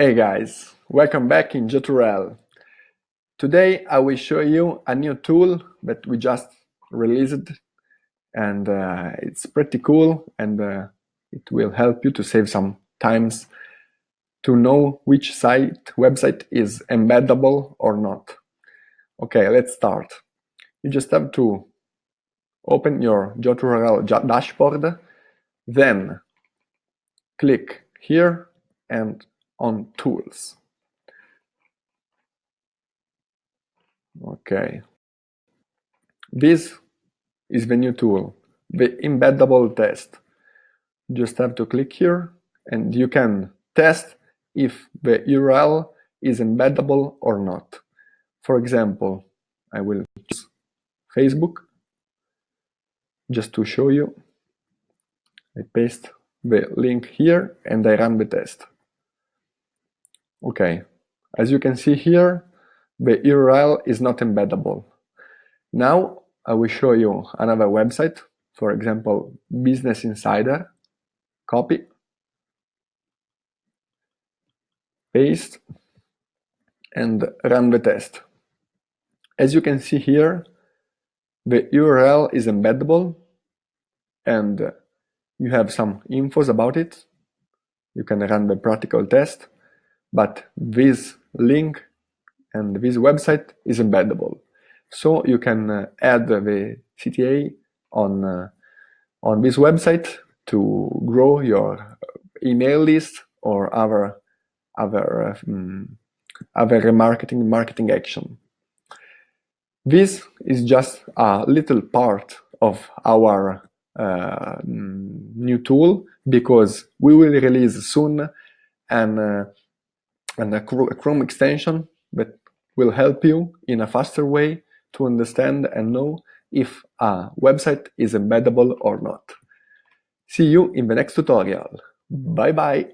Hey guys, welcome back in JotUrl. Today I will show you a new tool that we just released, and it's pretty cool, and it will help you to save some times to know which website is embeddable or not. Okay, let's start. You just have to open your JotUrl dashboard, then click here and on Tools. Okay, this is the new tool, the Embeddable test. You just have to click here and you can test if the URL is embeddable or not. For example, I will choose Facebook just to show you. I paste the link here and I run the test. Okay, as you can see here, the URL is not embeddable. Now I will show you another website, for example, Business Insider. Copy, paste, and run the test. As you can see here, the URL is embeddable and you have some infos about it. You can run the practical test, but this link and this website is embeddable. So you can add the CTA on this website to grow your email list or other marketing action. This is just a little part of our new tool, because we will release soon a Chrome extension that will help you in a faster way to understand and know if a website is embeddable or not. See you in the next tutorial. Bye bye.